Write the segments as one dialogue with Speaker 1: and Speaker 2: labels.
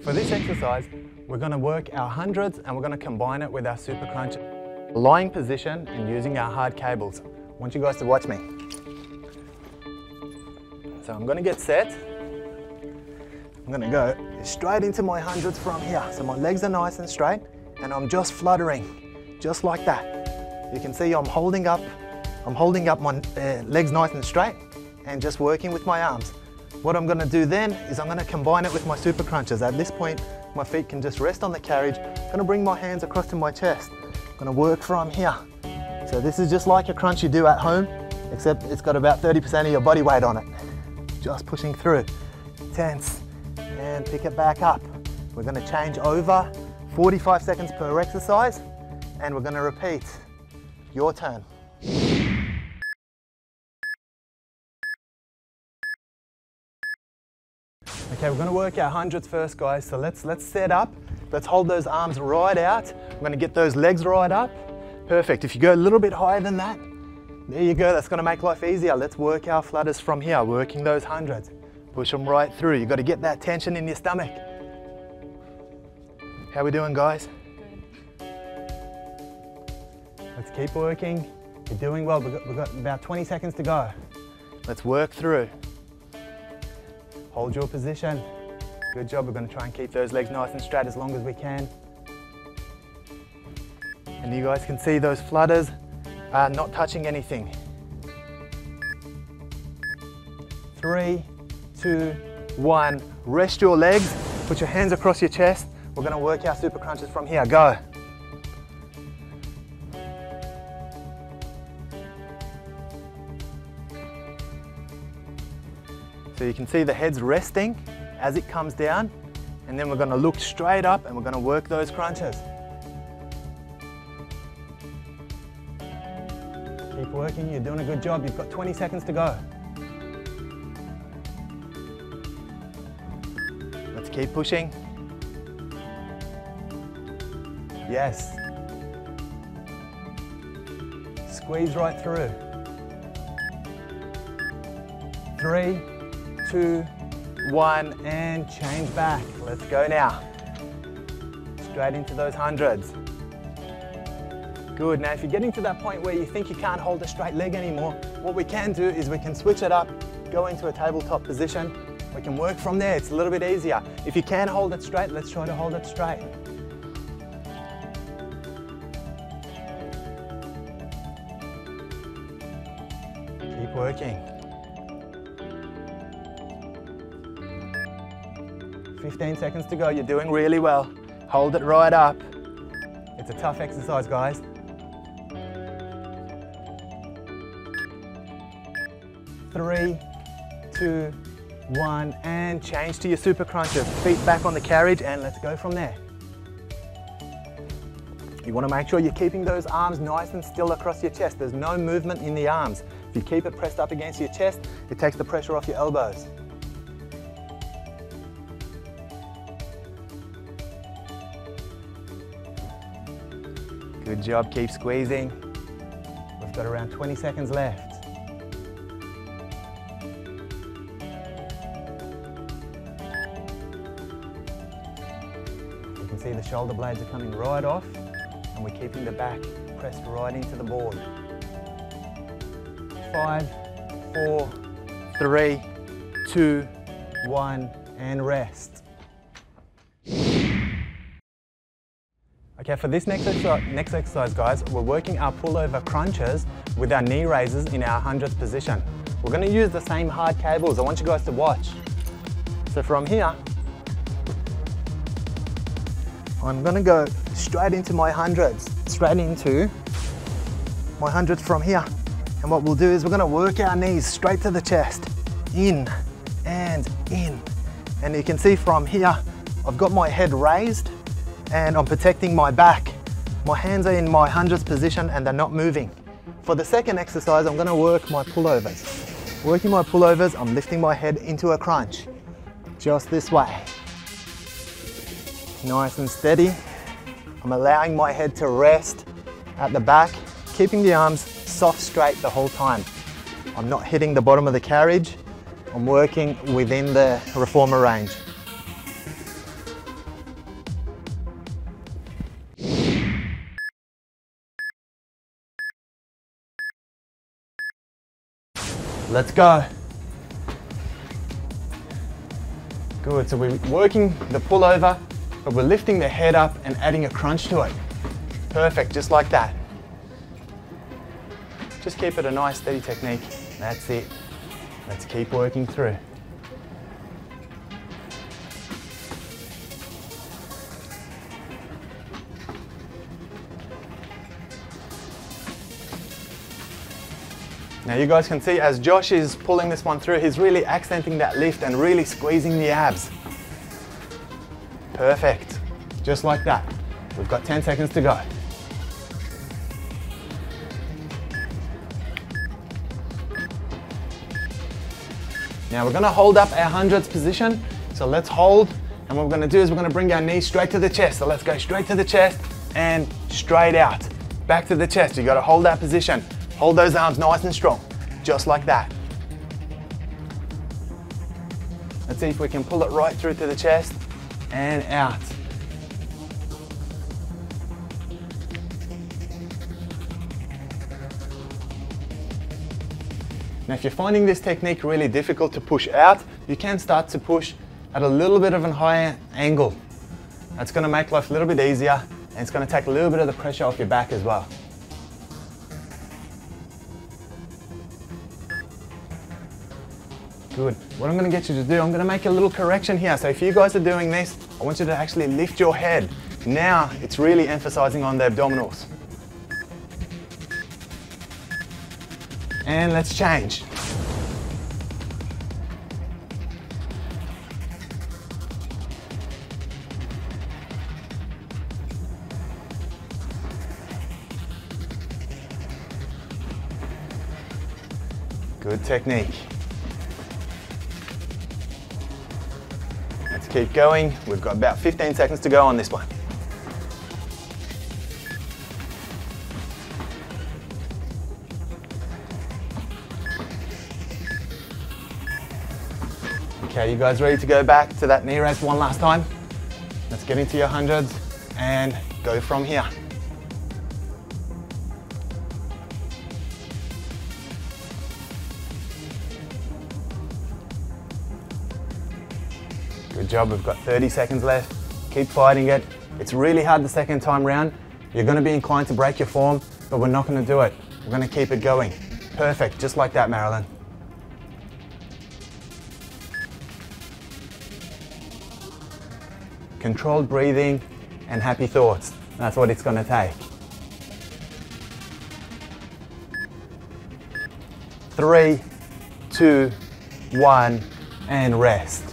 Speaker 1: For this exercise, we're going to work our hundreds and we're going to combine it with our super crunch. Lying position and using our hard cables. I want you guys to watch me. So I'm going to get set. I'm going to go straight into my hundreds from here. So my legs are nice and straight and I'm just fluttering, just like that. You can see I'm holding up my legs nice and straight and just working with my arms. What I'm going to do then is I'm going to combine it with my super crunches. At this point, my feet can just rest on the carriage. I'm going to bring my hands across to my chest. I'm going to work from here. So this is just like a crunch you do at home, except it's got about 30% of your body weight on it. Just pushing through. Tense. And pick it back up. We're going to change over 45 seconds per exercise, and we're going to repeat. Your turn. Okay, we're going to work our hundreds first, guys. So let's set up. Let's hold those arms right out. We're going to get those legs right up. Perfect. If you go a little bit higher than that, there you go. That's going to make life easier. Let's work our flutters from here, working those hundreds. Push them right through. You've got to get that tension in your stomach. How we doing, guys? Good. Let's keep working. You're doing well. We've got about 20 seconds to go. Let's work through. Hold your position. Good job. We're going to try and keep those legs nice and straight as long as we can. And you guys can see those flutters are not touching anything. 3, 2, 1. Rest your legs. Put your hands across your chest. We're going to work our super crunches from here. Go. So you can see the head's resting as it comes down, and then we're going to look straight up and we're going to work those crunches. Keep working, you're doing a good job. You've got 20 seconds to go. Let's keep pushing. Yes. Squeeze right through. 3, 2, 1, and change back. Let's go now. Straight into those hundreds. Good. Now, if you're getting to that point where you think you can't hold a straight leg anymore, what we can do is we can switch it up, go into a tabletop position. We can work from there. It's a little bit easier. If you can hold it straight, let's try to hold it straight. Keep working. 15 seconds to go. You're doing really well. Hold it right up. It's a tough exercise, guys. 3, 2, 1, and change to your super crunches. Feet back on the carriage, and let's go from there. You want to make sure you're keeping those arms nice and still across your chest. There's no movement in the arms. If you keep it pressed up against your chest, it takes the pressure off your elbows. Good job, keep squeezing. We've got around 20 seconds left. You can see the shoulder blades are coming right off, and we're keeping the back pressed right into the board. 5, 4, 3, 2, 1, and rest. Okay, for this next exercise, guys, we're working our pullover crunches with our knee raises in our hundreds position. We're going to use the same hard cables. I want you guys to watch. So from here, I'm going to go straight into my hundreds, from here. And what we'll do is we're going to work our knees straight to the chest, in and in. And you can see from here, I've got my head raised, and I'm protecting my back. My hands are in my hundreds position and they're not moving. For the second exercise, I'm going to work my pullovers. Working my pullovers, I'm lifting my head into a crunch. Just this way. Nice and steady. I'm allowing my head to rest at the back, keeping the arms soft straight the whole time. I'm not hitting the bottom of the carriage. I'm working within the reformer range. Let's go. Good, so we're working the pullover, but we're lifting the head up and adding a crunch to it. Perfect, just like that. Just keep it a nice steady technique. That's it. Let's keep working through. Now you guys can see as Josh is pulling this one through, he's really accenting that lift and really squeezing the abs. Perfect, just like that. We've got 10 seconds to go. Now we're gonna hold up our hundreds position. So let's hold, and what we're gonna do is we're gonna bring our knees straight to the chest. So let's go straight to the chest and straight out. Back to the chest, you gotta hold that position. Hold those arms nice and strong, just like that. Let's see if we can pull it right through to the chest and out. Now if you're finding this technique really difficult to push out, you can start to push at a little bit of a higher angle. That's going to make life a little bit easier, and it's going to take a little bit of the pressure off your back as well. Good. What I'm going to get you to do, I'm going to make a little correction here. So if you guys are doing this, I want you to actually lift your head. Now it's really emphasizing on the abdominals. And let's change. Good technique. Let's keep going. We've got about 15 seconds to go on this one. Okay, you guys ready to go back to that knee raise one last time? Let's get into your hundreds and go from here. Good job, we've got 30 seconds left. Keep fighting it. It's really hard the second time round. You're going to be inclined to break your form, but we're not going to do it. We're going to keep it going. Perfect, just like that, Marilyn. Controlled breathing and happy thoughts. That's what it's going to take. 3, 2, 1, and rest.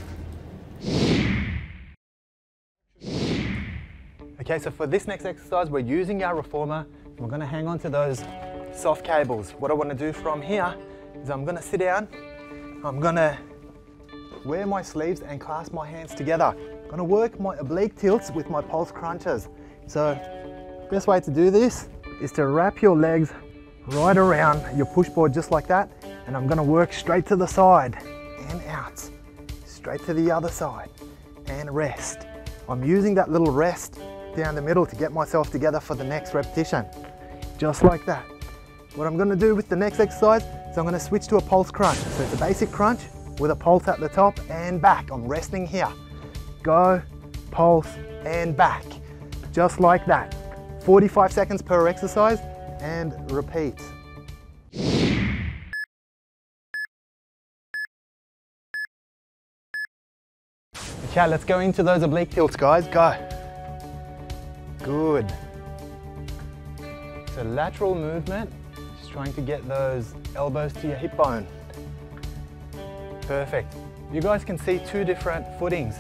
Speaker 1: Okay, so for this next exercise, we're using our reformer. We're going to hang on to those soft cables. What I want to do from here is I'm going to sit down. I'm going to wear my sleeves and clasp my hands together. I'm going to work my oblique tilts with my pulse crunches. So best way to do this is to wrap your legs right around your push board just like that, and I'm going to work straight to the side and out, straight to the other side and rest. I'm using that little rest down the middle to get myself together for the next repetition, just like that. What I'm going to do with the next exercise is I'm going to switch to a pulse crunch. So it's a basic crunch with a pulse at the top and back. I'm resting here. Go, pulse, and back. Just like that. 45 seconds per exercise and repeat. Okay, let's go into those oblique tilts, guys. Go. Good. So lateral movement, just trying to get those elbows to your hip bone. Perfect. You guys can see two different footings.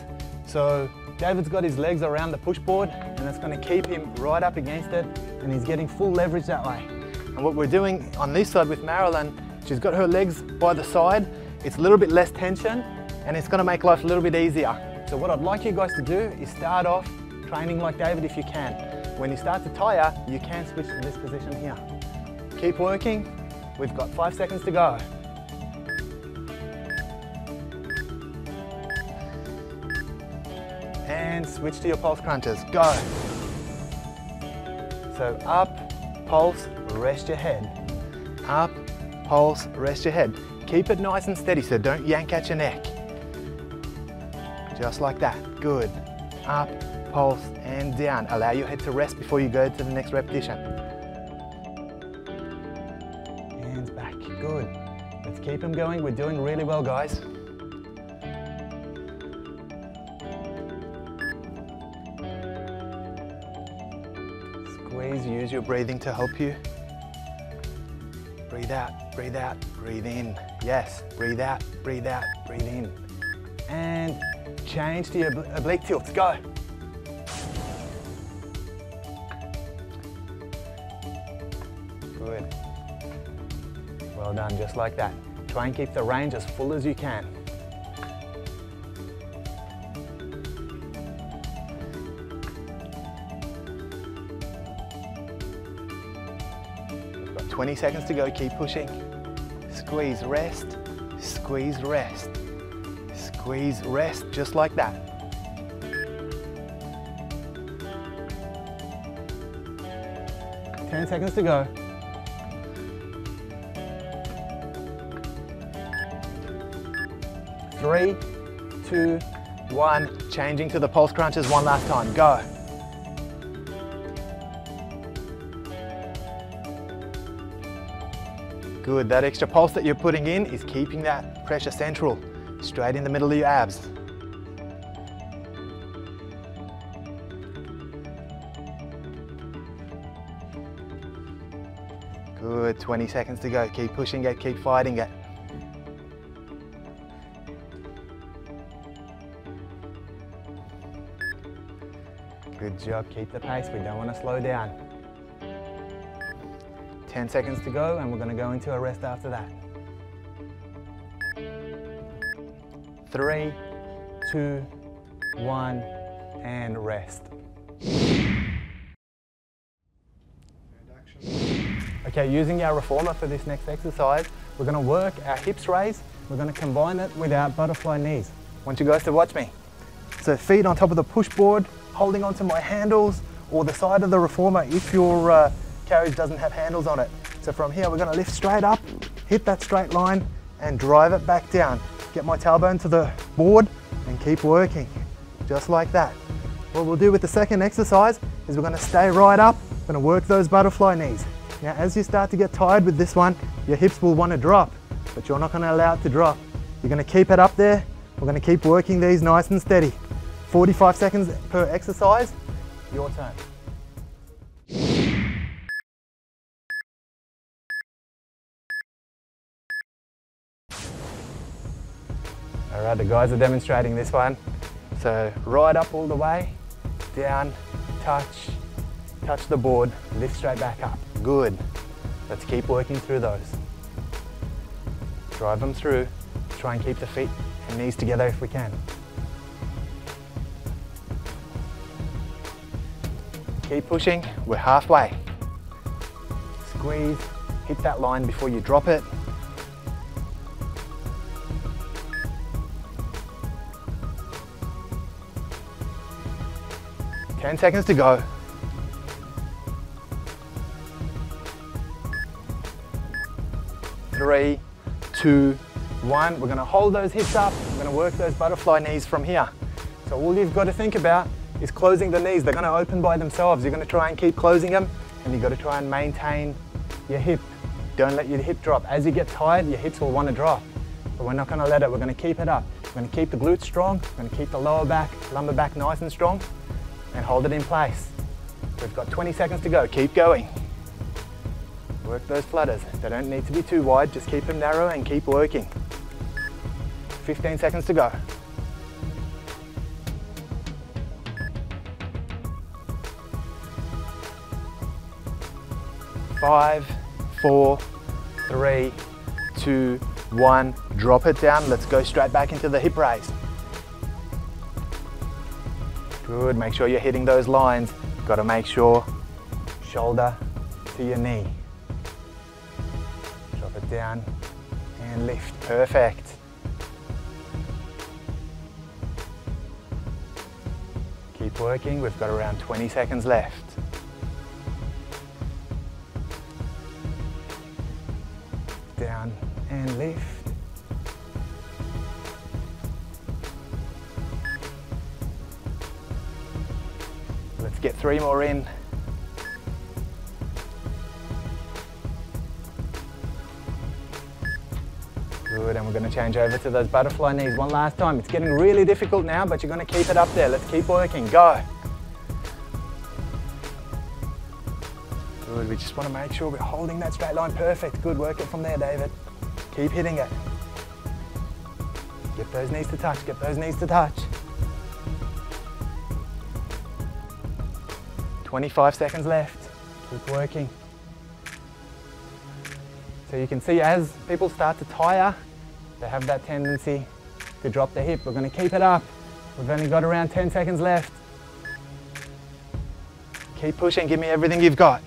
Speaker 1: So David's got his legs around the push board, and that's going to keep him right up against it, and he's getting full leverage that way. And what we're doing on this side with Marilyn, she's got her legs by the side. It's a little bit less tension, and it's going to make life a little bit easier. So what I'd like you guys to do is start off training like David if you can. When you start to tire, you can switch to this position here. Keep working. We've got 5 seconds to go. And switch to your pulse crunches. Go. So up, pulse, rest your head. Up, pulse, rest your head. Keep it nice and steady, so don't yank at your neck. Just like that, good. Up, pulse, and down. Allow your head to rest before you go to the next repetition. Hands back, good. Let's keep them going, we're doing really well, guys. Squeeze, use your breathing to help you. Breathe out, breathe out, breathe in. Yes, breathe out, breathe in. And change to your oblique tilts, go. Good. Well done, just like that. Try and keep the range as full as you can. We've got 20 seconds to go, keep pushing. Squeeze, rest, squeeze, rest. Squeeze, rest, just like that. Ten seconds to go. 3, 2, 1. Changing to the pulse crunches one last time. Go. Good. That extra pulse that you're putting in is keeping that pressure central, straight in the middle of your abs. Good. 20 seconds to go. Keep pushing it, keep fighting it. Good job, keep the pace, we don't want to slow down. 10 seconds to go and we're going to go into a rest after that. 3, 2, 1, and rest. Okay, using our reformer for this next exercise, we're going to work our hips raised, we're going to combine it with our butterfly knees. I want you guys to watch me. So feet on top of the push board, holding onto my handles or the side of the reformer if your carriage doesn't have handles on it. So from here we're going to lift straight up, hit that straight line and drive it back down. Get my tailbone to the board and keep working, just like that. What we'll do with the second exercise is we're going to stay right up, we're going to work those butterfly knees. Now as you start to get tired with this one, your hips will want to drop, but you're not going to allow it to drop. You're going to keep it up there, we're going to keep working these nice and steady. 45 seconds per exercise, your turn. All right, the guys are demonstrating this one. So right up all the way, down, touch the board, lift straight back up. Good. Let's keep working through those. Drive them through, try and keep the feet and knees together if we can. Keep pushing, we're halfway. Squeeze, hit that line before you drop it. Ten seconds to go. 3, 2, 1. We're going to hold those hips up. We're going to work those butterfly knees from here. So all you've got to think about is closing the knees. They're going to open by themselves. You're going to try and keep closing them, and you've got to try and maintain your hip. Don't let your hip drop. As you get tired, your hips will want to drop. But we're not going to let it. We're going to keep it up. We're going to keep the glutes strong. We're going to keep the lower back, lumbar back nice and strong, and hold it in place. We've got 20 seconds to go. Keep going. Work those flutters. They don't need to be too wide. Just keep them narrow and keep working. 15 seconds to go. 5, 4, 3, 2, 1. Drop it down. Let's go straight back into the hip raise. Good. Make sure you're hitting those lines. Got to make sure shoulder to your knee. Drop it down and lift. Perfect. Keep working. We've got around 20 seconds left. down and lift. Let's get 3 more in. Good, and we're going to change over to those butterfly knees one last time. It's getting really difficult now, but you're going to keep it up there. Let's keep working, go. Good, we just want to make sure we're holding that straight line perfect. Good, work it from there, David. Keep hitting it. Get those knees to touch, get those knees to touch. 25 seconds left, keep working. So you can see as people start to tire, they have that tendency to drop the hip. We're going to keep it up. We've only got around 10 seconds left. Keep pushing, give me everything you've got.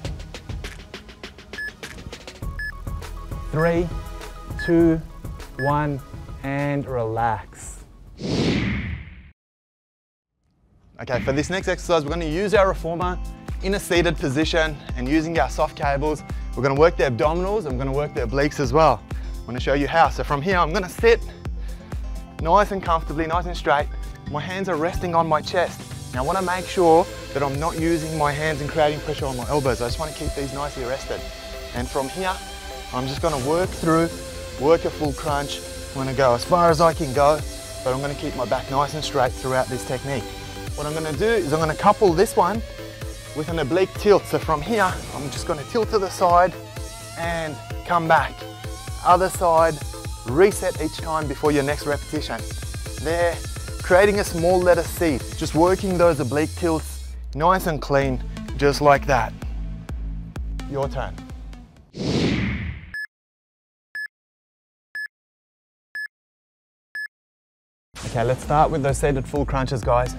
Speaker 1: 3, 2, 1, and relax. Okay, for this next exercise, we're going to use our reformer in a seated position and using our soft cables. We're going to work the abdominals and we're going to work the obliques as well. I'm going to show you how. So from here, I'm going to sit nice and comfortably, nice and straight. My hands are resting on my chest. Now I want to make sure that I'm not using my hands and creating pressure on my elbows. I just want to keep these nicely rested. And from here, I'm just going to work through, work a full crunch. I'm going to go as far as I can go, but I'm going to keep my back nice and straight throughout this technique. What I'm going to do is I'm going to couple this one with an oblique tilt. So from here, I'm just going to tilt to the side and come back. Other side, reset each time before your next repetition. There, creating a small letter C, just working those oblique tilts nice and clean, just like that. Your turn. Okay, let's start with those seated full crunches, guys.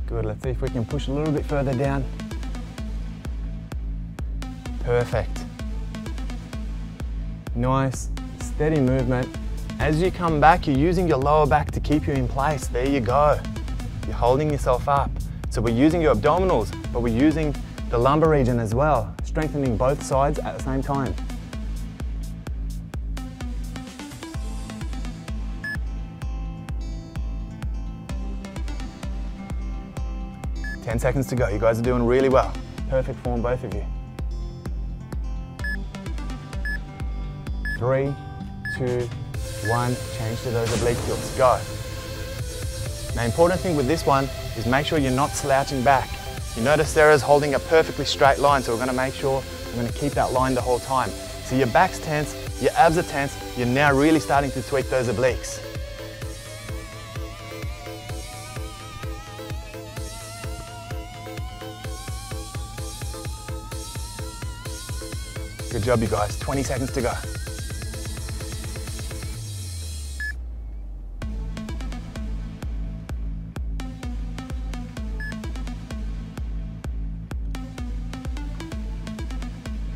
Speaker 1: Good, let's see if we can push a little bit further down. Perfect. Nice, steady movement. As you come back, you're using your lower back to keep you in place. There you go. You're holding yourself up. So we're using your abdominals, but we're using the lumbar region as well, strengthening both sides at the same time. Ten seconds to go. You guys are doing really well. Perfect form, both of you. 3, 2, 1. Change to those oblique tilts. Go. Now, important thing with this one is make sure you're not slouching back. You notice Sarah's holding a perfectly straight line, so we're going to make sure we're going to keep that line the whole time. So your back's tense, your abs are tense. You're now really starting to tweak those obliques. Good job, you guys. 20 seconds to go.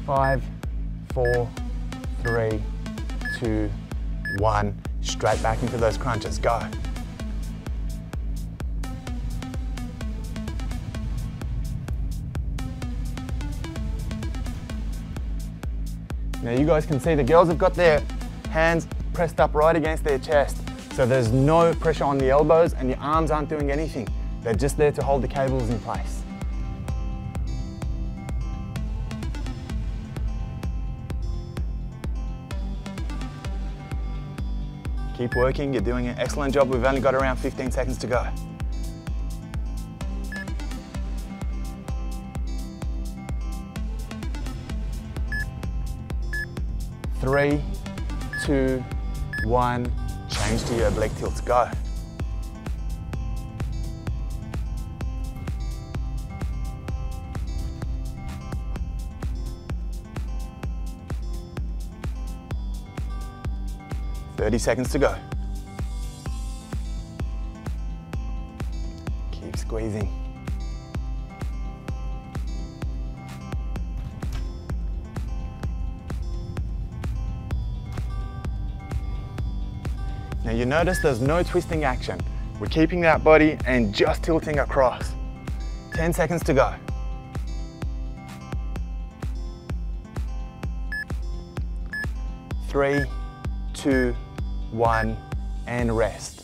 Speaker 1: Five, 4, 3, 2, 1. Straight back into those crunches. Go. Now you guys can see the girls have got their hands pressed up right against their chest. So there's no pressure on the elbows and your arms aren't doing anything. They're just there to hold the cables in place. Keep working, you're doing an excellent job. We've only got around 15 seconds to go. Three, 2, 1, change to your oblique tilts, go. Thirty seconds to go. Keep squeezing. Now you notice there's no twisting action. We're keeping that body and just tilting across. 10 seconds to go. 3, 2, 1, and rest.